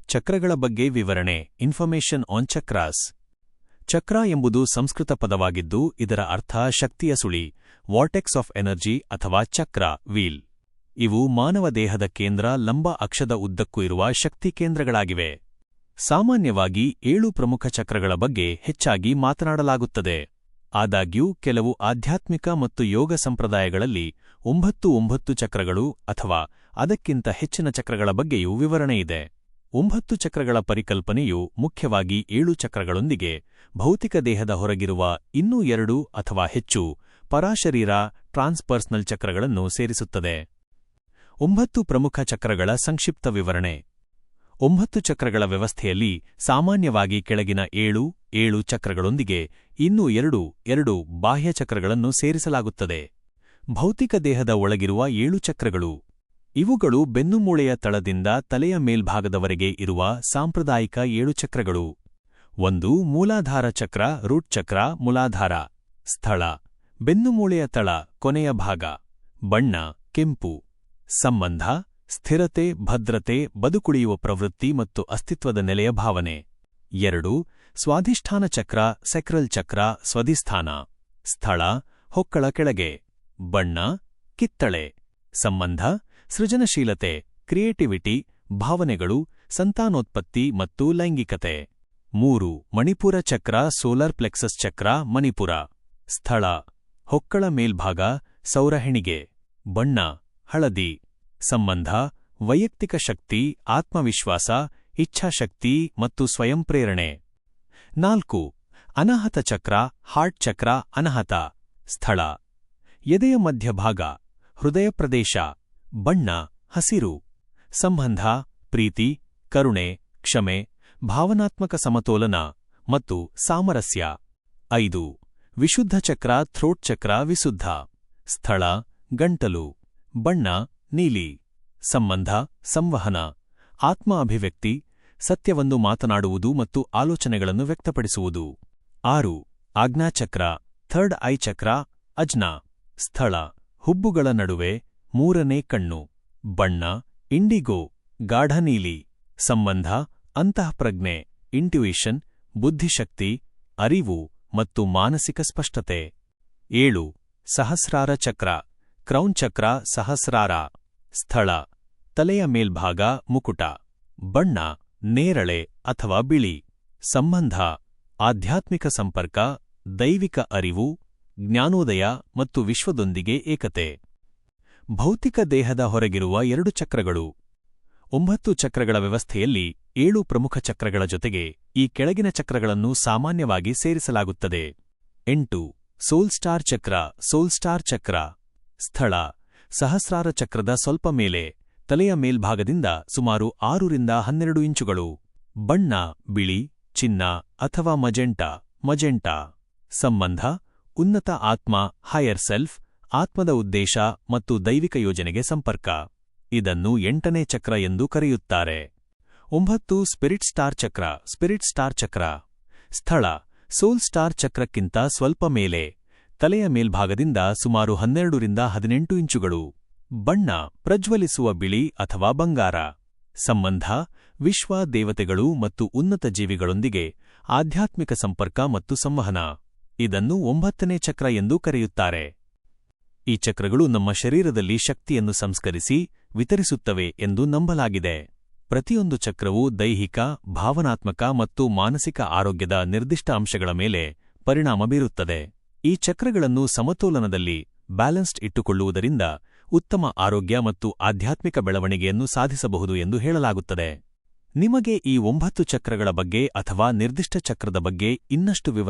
ಚಕ್ರಗಳ ಬಗ್ಗೆ ವಿವರಣೆ. Information on chakras. ಚಕ್ರ ಎಂಬುದು ಸಂಸ್ಕೃತ ಪದವಾಗಿದ್ದು ಇದರ ಅರ್ಥ ಶಕ್ತಿಯ ಸುಳಿ, ವಾರ್ಟೆಕ್ಸ್ ಆಫ್ ಎನರ್ಜಿ ಅಥವಾ ಚಕ್ರ, ವೀಲ್. ಇವು ಮಾನವ ದೇಹದ ಕೇಂದ್ರ ಲಂಬ ಅಕ್ಷದ ಉದ್ದಕ್ಕೂ ಇರುವ ಶಕ್ತಿ ಕೇಂದ್ರಗಳಾಗಿವೆ. ಸಾಮಾನ್ಯವಾಗಿ 7 ಪ್ರಮುಖ ಚಕ್ರಗಳ ಬಗ್ಗೆ ಹೆಚ್ಚಾಗಿ ಮಾತನಾಡಲಾಗುತ್ತದೆ. ಆದಾಗ್ಯೂ ಕೆಲವು ಆಧ್ಯಾತ್ಮಿಕ ಮತ್ತು ಯೋಗ ಸಂಪ್ರದಾಯಗಳಲ್ಲಿ 9 ಚಕ್ರಗಳು ಅಥವಾ ಅದಕ್ಕಿಂತ ಹೆಚ್ಚಿನ ಚಕ್ರಗಳ ಬಗ್ಗೆಯೂ ವಿವರಣೆಯಿದೆ. 9 ಚಕ್ರಗಳ ಪರಿಕಲ್ಪನೆಯು ಮುಖ್ಯವಾಗಿ 7 ಚಕ್ರಗಳೊಂದಿಗೆ ಭೌತಿಕ ದೇಹದ ಹೊರಗಿರುವ ಇನ್ನೂ 2 ಅಥವಾ ಹೆಚ್ಚು ಪರಾಶರೀರ ಟ್ರಾನ್ಸ್ಪರ್ಸನಲ್ ಚಕ್ರಗಳನ್ನು ಸೇರಿಸುತ್ತದೆ. 9 ಪ್ರಮುಖ ಚಕ್ರಗಳ ಸಂಕ್ಷಿಪ್ತ ವಿವರಣೆ. 9 ಚಕ್ರಗಳ ವ್ಯವಸ್ಥೆಯಲ್ಲಿ ಸಾಮಾನ್ಯವಾಗಿ ಕೆಳಗಿನ 7 ಚಕ್ರಗಳೊಂದಿಗೆ ಇನ್ನೂ 2 ಬಾಹ್ಯ ಚಕ್ರಗಳನ್ನು ಸೇರಿಸಲಾಗುತ್ತದೆ. ಭೌತಿಕ ದೇಹದ ಒಳಗಿರುವ 7 ಚಕ್ರಗಳು. ಇವುಗಳು ಬೆನ್ನುಮೂಳೆಯ ತಳದಿಂದ ತಲೆಯ ಮೇಲ್ಭಾಗದವರೆಗೆ ಇರುವ ಸಾಂಪ್ರದಾಯಿಕ 7 ಚಕ್ರಗಳು. 1. ಮೂಲಾಧಾರ ಚಕ್ರ, ರೂಟ್ ಚಕ್ರ. ಮೂಲಾಧಾರ. ಸ್ಥಳ: ಬೆನ್ನುಮೂಳೆಯ ತಳ, ಕೊನೆಯ ಭಾಗ. ಬಣ್ಣ: ಕೆಂಪು. ಸಂಬಂಧ: ಸ್ಥಿರತೆ, ಭದ್ರತೆ, ಬದುಕುಳಿಯುವ ಪ್ರವೃತ್ತಿ ಮತ್ತು ಅಸ್ತಿತ್ವದ ನೆಲೆಯ ಭಾವನೆ. 2. ಸ್ವಾಧಿಷ್ಠಾನ ಚಕ್ರ, ಸೆಕ್ರಲ್ ಚಕ್ರ. ಸ್ವಧಿಷ್ಠಾನ. ಸ್ಥಳ: ಹೊಕ್ಕಳ ಕೆಳಗೆ. ಬಣ್ಣ: ಕಿತ್ತಳೆ. ಸಂಬಂಧ: ಸೃಜನಶೀಲತೆ, ಕ್ರಿಯೇಟಿವಿಟಿ, ಭಾವನೆಗಳು, ಸಂತಾನೋತ್ಪತ್ತಿ ಮತ್ತು ಲೈಂಗಿಕತೆ. 3. ಮಣಿಪುರ ಚಕ್ರ, ಸೋಲಾರ್ ಪ್ಲೆಕ್ಸಸ್ ಚಕ್ರ. ಮಣಿಪುರ. ಸ್ಥಳ: ಹೊಕ್ಕಳ ಮೇಲ್ಭಾಗ, ಸೌರಹೆಣಿಗೆ. ಬಣ್ಣ: ಹಳದಿ. ಸಂಬಂಧ: ವೈಯಕ್ತಿಕ ಶಕ್ತಿ, ಆತ್ಮವಿಶ್ವಾಸ, ಇಚ್ಛಾಶಕ್ತಿ ಮತ್ತು ಸ್ವಯಂಪ್ರೇರಣೆ. 4. ಅನಾಹತ ಚಕ್ರ, ಹಾರ್ಟ್ ಚಕ್ರ. ಅನಾಹತ. ಸ್ಥಳ: ಎದೆಯ ಮಧ್ಯಭಾಗ, ಹೃದಯ ಪ್ರದೇಶ. ಬಣ್ಣ: ಹಸಿರು. ಸಂಬಂಧ: ಪ್ರೀತಿ, ಕರುಣೆ, ಕ್ಷಮೆ, ಭಾವನಾತ್ಮಕ ಸಮತೋಲನ ಮತ್ತು ಸಾಮರಸ್ಯ. 5. ವಿಶುದ್ಧ ಚಕ್ರ, ಥ್ರೋಟ್ ಚಕ್ರ. ವಿಶುದ್ಧ. ಸ್ಥಳ: ಗಂಟಲು. ಬಣ್ಣ: ನೀಲಿ. ಸಂಬಂಧ: ಸಂವಹನ, ಆತ್ಮ ಅಭಿವ್ಯಕ್ತಿ, ಸತ್ಯವನ್ನು ಮಾತನಾಡುವುದು ಮತ್ತು ಆಲೋಚನೆಗಳನ್ನು ವ್ಯಕ್ತಪಡಿಸುವುದು. 6. ಆಜ್ಞಾಚಕ್ರ, ಥರ್ಡ್ ಐ ಚಕ್ರ. ಅಜ್ನಾ. ಸ್ಥಳ: ಹುಬ್ಬುಗಳ ನಡುವೆ, ಮೂರನೇ ಕಣ್ಣು. ಬಣ್ಣ: ಇಂಡಿಗೋ, ಗಾಢ ನೀಲಿ. ಸಂಬಂಧ: ಅಂತಃಪ್ರಜ್ಞೆ, ಇಂಟ್ಯೂಯಿಷನ್, ಬುದ್ಧಿಶಕ್ತಿ, ಅರಿವು ಮತ್ತು ಮಾನಸಿಕ ಸ್ಪಷ್ಟತೆ. 7. ಸಹಸ್ರಾರ ಚಕ್ರ, ಕ್ರೌನ್ ಚಕ್ರ. ಸಹಸ್ರಾರ. ಸ್ಥಳ: ತಲೆಯ ಮೇಲ್ಭಾಗ, ಮುಕುಟ. ಬಣ್ಣ: ನೇರಳೆ ಅಥವಾ ಬಿಳಿ. ಸಂಬಂಧ: ಆಧ್ಯಾತ್ಮಿಕ ಸಂಪರ್ಕ, ದೈವಿಕ ಅರಿವು, ಜ್ಞಾನೋದಯ ಮತ್ತು ವಿಶ್ವದೊಂದಿಗೆ ಏಕತೆ. ಭೌತಿಕ ದೇಹದ ಹೊರಗಿರುವ 2 ಚಕ್ರಗಳು. 9 ಚಕ್ರಗಳ ವ್ಯವಸ್ಥೆಯಲ್ಲಿ 7 ಪ್ರಮುಖ ಚಕ್ರಗಳ ಜೊತೆಗೆ ಈ ಕೆಳಗಿನ ಚಕ್ರಗಳನ್ನು ಸಾಮಾನ್ಯವಾಗಿ ಸೇರಿಸಲಾಗುತ್ತದೆ. 8. ಸೋಲ್ ಸ್ಟಾರ್ ಚಕ್ರ, ಸೋಲ್ ಸ್ಟಾರ್ ಚಕ್ರ. ಸ್ಥಳ: ಸಹಸ್ರಾರ ಚಕ್ರದ ಸ್ವಲ್ಪ ಮೇಲೆ, ತಲೆಯ ಮೇಲ್ಭಾಗದಿಂದ ಸುಮಾರು 6 ರಿಂದ 12 ಇಂಚುಗಳು. ಬಣ್ಣ: ಬಿಳಿ, ಚಿನ್ನ ಅಥವಾ ಮಜೆಂಟಾ. ಮಜೆಂಟಾ. ಸಂಬಂಧ: ಉನ್ನತ ಆತ್ಮ, ಹೈಯರ್ ಸೆಲ್ಫ್, ಆತ್ಮದ ಉದ್ದೇಶ ಮತ್ತು ದೈವಿಕ ಯೋಜನೆಗೆ ಸಂಪರ್ಕ. ಇದನ್ನು 8ನೇ ಚಕ್ರ ಎಂದು ಕರೆಯುತ್ತಾರೆ. 9. ಸ್ಪಿರಿಟ್ ಸ್ಟಾರ್ ಚಕ್ರ, ಸ್ಪಿರಿಟ್ ಸ್ಟಾರ್ ಚಕ್ರ. ಸ್ಥಳ: ಸೋಲ್ ಸ್ಟಾರ್ ಚಕ್ರಕ್ಕಿಂತ ಸ್ವಲ್ಪ ಮೇಲೆ, ತಲೆಯ ಮೇಲ್ಭಾಗದಿಂದ ಸುಮಾರು 12 ರಿಂದ 18 ಇಂಚುಗಳು. ಬಣ್ಣ: ಪ್ರಜ್ವಲಿಸುವ ಬಿಳಿ ಅಥವಾ ಬಂಗಾರ. ಸಂಬಂಧ: ವಿಶ್ವ, ದೇವತೆಗಳು ಮತ್ತು ಉನ್ನತ ಜೀವಿಗಳೊಂದಿಗೆ ಆಧ್ಯಾತ್ಮಿಕ ಸಂಪರ್ಕ ಮತ್ತು ಸಂವಹನ. ಇದನ್ನು 9ನೇ ಚಕ್ರ ಎಂದು ಕರೆಯುತ್ತಾರೆ. ಈ ಚಕ್ರಗಳು ನಮ್ಮ ಶರೀರದಲ್ಲಿ ಶಕ್ತಿಯನ್ನು ಸಂಸ್ಕರಿಸಿ, ವಿತರಿಸುತ್ತವೆ ಎಂದು ನಂಬಲಾಗಿದೆ. ಪ್ರತಿಯೊಂದು ಚಕ್ರವು ದೈಹಿಕ, ಭಾವನಾತ್ಮಕ ಮತ್ತು ಮಾನಸಿಕ ಆರೋಗ್ಯದ ನಿರ್ದಿಷ್ಟ ಅಂಶಗಳ ಮೇಲೆ ಪರಿಣಾಮ ಬೀರುತ್ತದೆ. ಈ ಚಕ್ರಗಳನ್ನು ಸಮತೋಲನದಲ್ಲಿ, ಬ್ಯಾಲೆನ್ಸ್ಡ್ ಇಟ್ಟುಕೊಳ್ಳುವುದರಿಂದ ಉತ್ತಮ ಆರೋಗ್ಯ ಮತ್ತು ಆಧ್ಯಾತ್ಮಿಕ ಬೆಳವಣಿಗೆಯನ್ನು ಸಾಧಿಸಬಹುದು ಎಂದು ಹೇಳಲಾಗುತ್ತದೆ. ನಿಮಗೆ ಈ 9 ಚಕ್ರಗಳ ಬಗ್ಗೆ ಅಥವಾ ನಿರ್ದಿಷ್ಟ ಚಕ್ರದ ಬಗ್ಗೆ ಇನ್ನಷ್ಟು ವಿವರ